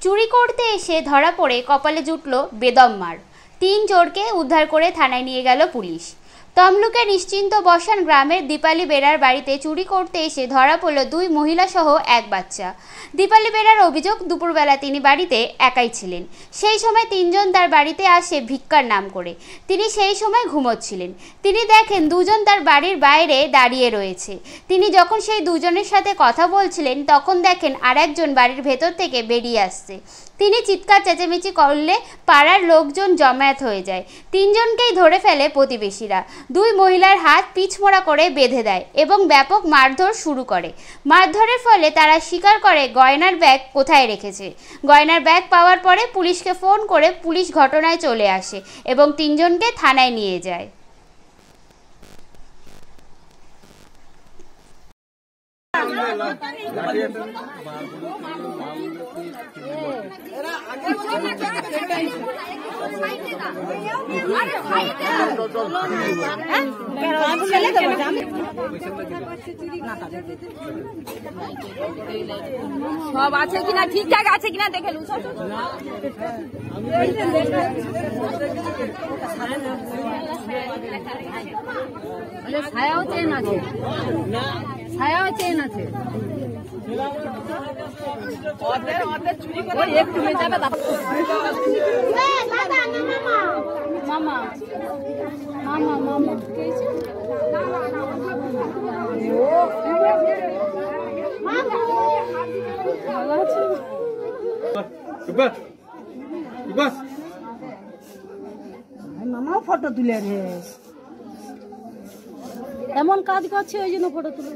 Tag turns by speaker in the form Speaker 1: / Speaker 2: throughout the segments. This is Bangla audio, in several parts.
Speaker 1: চুরি করতে এসে ধরা পড়ে কপালে জুটল বেদম মার। 3 চোরকে উদ্ধার করে থানায় নিয়ে গেল পুলিশ। তমলুকে নিশ্চিন্ত বসান গ্রামের দীপালি বেরার বাড়িতে চুরি করতে এসে ধরা পড়ল 2 মহিলা সহ এক বাচ্চা। দীপালি বেরার অভিযোগ, দুপুরবেলা তিনি বাড়িতে একাই ছিলেন। সেই সময় 3 জন তার বাড়িতে আসে ভিক্ষার নাম করে। তিনি সেই সময় ঘুমোচ্ছিলেন। তিনি দেখেন 2 জন তার বাড়ির বাইরে দাঁড়িয়ে রয়েছে। তিনি যখন সেই 2 জনের সাথে কথা বলছিলেন তখন দেখেন আরেকজন বাড়ির ভেতর থেকে বেরিয়ে আসছে। তিনি চিৎকার চেঁচামেচি করলে পাড়ার লোকজন জমায়েত হয়ে যায়। 3 জনকেই ধরে ফেলে প্রতিবেশীরা। 2 মহিলার হাত পিছমোড়া করে বেঁধে দেয় এবং ব্যাপক মারধর শুরু করে। মারধরের ফলে তারা স্বীকার করে গয়নার ব্যাগ কোথায় রেখেছে। গয়নার ব্যাগ পাওয়ার পরে পুলিশকে ফোন করে পুলিশ ঘটনায় চলে আসে এবং 3 জনকে থানায় নিয়ে যায়।
Speaker 2: সব আছে কিনা ঠিকঠাক আছে কিনা দেখে লু। ছায়াও চেন আছে, ছায়াও চেন আছে। একটু হয়ে যাবে মামা মামা মামা
Speaker 3: মামাও ফটো তুলে রে, এমন কাজ করছে ওই জন্য ফটো তুলে।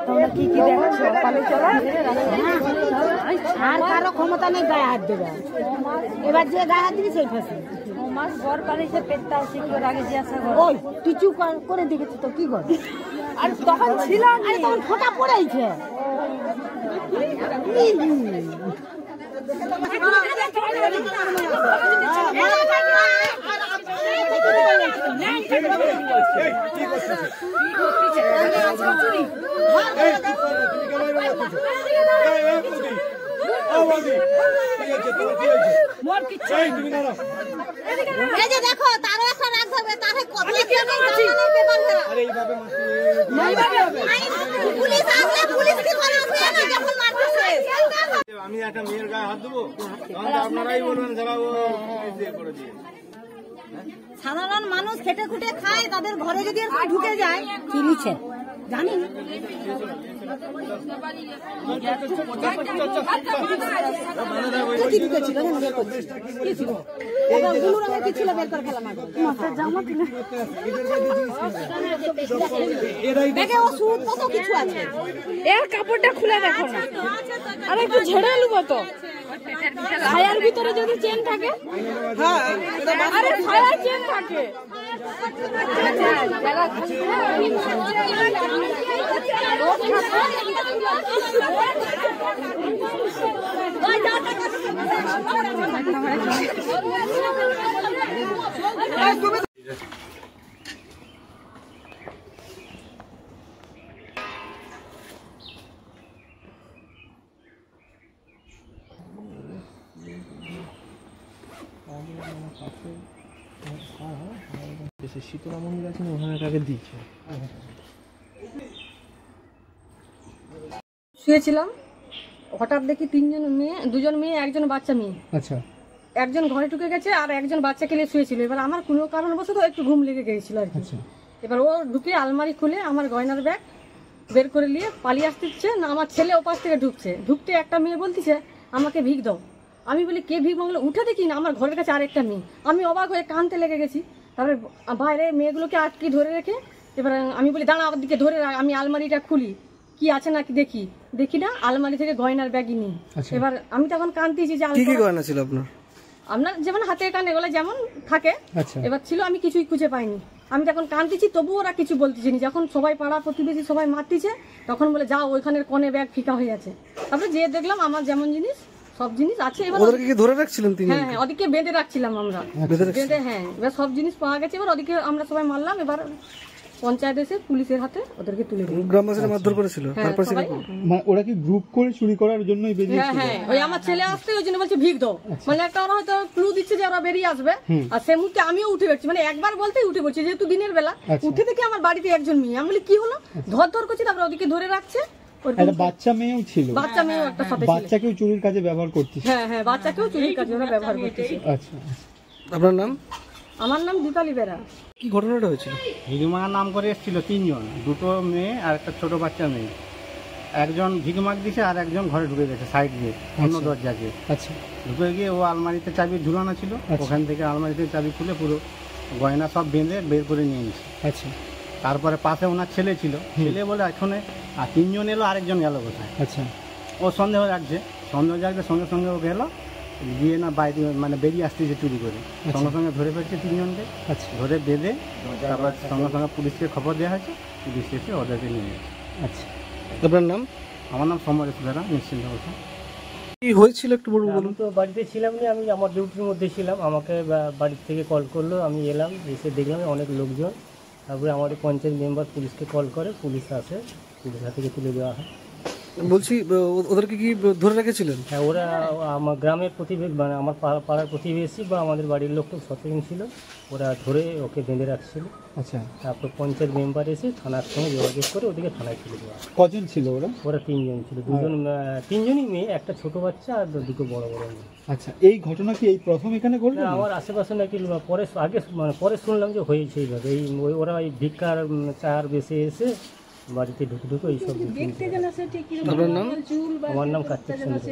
Speaker 3: তোমরা কি কি দেখছো? আর কারো ক্ষমতা নেই গায়ে হাত দেবে। এবার যে গায়ে হাত দিবি সেই ফাঁসি। ওই তুই চুপ করে দেখেছি তো কি কর? আর তখন ছিল তখন ফোঁটা পড়েছে। দেখো তারও একটা রাগ হবে, তারে
Speaker 4: আমি একটা মেয়ের গায়ে হাত দেবো, আপনারাই বলবেন যারা করে দিয়ে।
Speaker 3: সাধারণ মানুষ খেটে খুটে খায়, তাদের ঘরে যদি ঢুকে যায় কি নিচ্ছে জানি। কিছু আছে,
Speaker 2: এর কাপড়টা খুলে দেখো না, আর একটু ঝেড়ে নেবো তো। ছায়ার ভিতরে যদি চেন থাকে, আরে ছায়ার চেন থাকে।
Speaker 4: শীতলা মন্দির আছে, ওখানে কাকে দিচ্ছে।
Speaker 5: শুয়েছিলাম, হঠাৎ দেখি 3 জন মেয়ে, 2 জন মেয়ে, 1 জন বাচ্চা মেয়ে।
Speaker 4: আচ্ছা,
Speaker 5: একজন ঘরে ঢুকে গেছে আর একজন বাচ্চাকে নিয়ে শুয়েছিল। এবার আমার কোনো কারণবশত একটু ঘুম লেগে গিয়েছিল আর কি। এবার ও ঢুকে আলমারি খুলে আমার গয়নার ব্যাগ বের করে নিয়ে পালিয়ে আসতেছে না। আমার ছেলে ওপাশ থেকে ঢুকতে একটা মেয়ে বলতেছে আমাকে ভিক দাও। আমি বলি কে ভিক মাংলো? উঠে দেখি না আমার ঘরের কাছে আরেকটা মেয়ে। আমি অবাক হয়ে কাঁদতে লেগে গেছি। তারপরে বাইরে মেয়েগুলোকে আটকে ধরে রেখে এবার আমি বলি দাঁড়া, আমার দিকে ধরে আমি আলমারিটা খুলি, কি আছে নাকি দেখি না আলমারি থেকে গয়নার ব্যাগই নেই। এবার আমি তখন কাঁদতেছি যে
Speaker 6: কি গয়না ছিল আপনার?
Speaker 5: আপনার যেমন হাতে কান এগুলো যেমন থাকে,
Speaker 6: আচ্ছা
Speaker 5: এবার ছিল আমি কিছুই খুঁজে পাইনি। আমি যখন কাঁদতেছি তবুও ওরা কিছু বলতেছি না। যখন সবাই পাড়া প্রতিবেশী সবাই মারতেছে তখন বলে যাও ওইখানের কোণে ব্যাগ ফিকা হয়ে আছে। তারপরে যেয়ে দেখলাম আমার যেমন জিনিস সব জিনিস আছে। এবার
Speaker 6: ওদেরকে কি ধরে রাখছিলেন তিনি?
Speaker 5: হ্যাঁ ওদিকে বেঁধে রাখছিলাম আমরা, বেঁধে হ্যাঁ। এবার সব জিনিস পাওয়া গেছে, এবার ওদিকে আমরা সবাই মারলাম। এবার পঞ্চায়েত এসে পুলিশের হাতে ওদেরকে তুলে দিল।
Speaker 6: গ্রামবাসীরা মারধর করেছিল। তারপর
Speaker 5: সবাই
Speaker 6: ওরা কি গ্রুপ করে চুরি করার জন্যই বেরিয়েছিল?
Speaker 5: হ্যাঁ ওই আমার ছেলে আসতে ওই জন্য বলছে ভিক দাও, মানে একটা ওরা হয়তো ক্লু দিচ্ছে যে ওরা বেরিয়ে আসবে। আর সে মুহূর্তে আমিও উঠে পড়ছি, মানে একবার বলতেই উঠে পড়ছি, যেহেতু দিনের বেলা। উঠে থেকে আমার বাড়িতে একজন মেয়ে, আমি বলি কি হলো, ধর করছি। তারপরে ওদিকে ধরে রাখছে।
Speaker 6: একটা বাচ্চা মেয়েও ছিল,
Speaker 5: বাচ্চা মেয়েও একটা সাথে ছিল।
Speaker 6: বাচ্চাকেও চুরির কাজে ব্যবহার করতেছে।
Speaker 5: হ্যাঁ হ্যাঁ বাচ্চাকেও চুরির কাজে ওরা ব্যবহার করতেছে।
Speaker 6: আচ্ছা আপনার নাম?
Speaker 5: আমার নাম দীপালি বেরা।
Speaker 6: কি ঘটনাটা হয়েছিল?
Speaker 4: ভিগমার নাম করে এসেছিল 3 জন, 2টো মেয়ে আর একটা ছোট বাচ্চা মেয়ে। একজন ভিগমাগ দিছে আর একজন ঘরে ঢুকে গেছে সাইড দিয়ে অন্য দরজা দিয়ে।
Speaker 6: আচ্ছা
Speaker 4: ঢুকে গিয়ে ও আলমারিতে চাবি ঝুলানো ছিল, ওখান থেকে আলমারিতে চাবি খুলে পুরো গয়না সব বেঁধে বের করে নিয়ে নিয়েছে।
Speaker 6: আচ্ছা
Speaker 4: তারপরে পাশে ওনার ছেলে ছিল, ছেলে বলে এখানে 3 জন এলো, আরেকজন গেল কোথায়।
Speaker 6: আচ্ছা
Speaker 4: ও সন্দেহ জাগছে সঙ্গে সঙ্গে ও গেল গিয়ে না বাইরে মানে বেরিয়ে আসতেছে চুরি করে, সঙ্গে সঙ্গে ধরে ফেলছে 3 জনকে।
Speaker 6: আচ্ছা
Speaker 4: ধরে বেঁধে তারপর সঙ্গে সঙ্গে পুলিশকে খবর দেওয়া হয়েছে, পুলিশ এসে ওদেরকে নিয়ে গেছে।
Speaker 6: আচ্ছা আপনার নাম?
Speaker 4: আমার নাম সমরেশ বেরা, নিশ্চিন্ত বলছেন।
Speaker 6: কি হয়েছিল একটু বলবো
Speaker 7: আমি তো বাড়িতে ছিলাম না, আমি আমার ডিউটির মধ্যে ছিলাম। আমাকে বাড়ি থেকে কল করলো, আমি এলাম, এসে দেখলাম অনেক লোকজন। তারপরে আমাদের পঞ্চায়েত মেম্বার পুলিশকে কল করে, পুলিশ আসে, পুলিশ হাতে থেকে তুলে দেওয়া হয়।
Speaker 6: বলছি ওদেরকে কি ধরে রেখেছিলেন?
Speaker 7: হ্যাঁ ওরা আমার গ্রামের প্রতিবেশী, মানে আমার পাড়ার প্রতিবেশী বা আমাদের বাড়ির লোক খুব সচেতন ছিল, ওরা ধরে ওকে বেঁধে রাখছিল।
Speaker 6: আচ্ছা
Speaker 7: তারপর পঞ্চায়েত মেম্বার এসে থানার সঙ্গে যোগাযোগ করে ওদিকে থানায় তুলে দেওয়া।
Speaker 6: কজন ছিল ওরা?
Speaker 7: ওরা 3 জন ছিল, 3জনই মেয়ে, একটা ছোট বাচ্চা আর 2টো বড় বড় মেয়ে।
Speaker 6: আচ্ছা এই ঘটনা কি এই প্রথম এখানে ঘটলো?
Speaker 7: আমার আশেপাশে নাকি পরে আগে মানে পরে শুনলাম যে হয়েছে এইভাবে। ওরা ওই ভিক্ষার চার বেসে এসে বাড়িতে ঢুকে এইসব।
Speaker 6: আপনার নাম?
Speaker 7: আমার নাম কার্তিক চন্দ্র।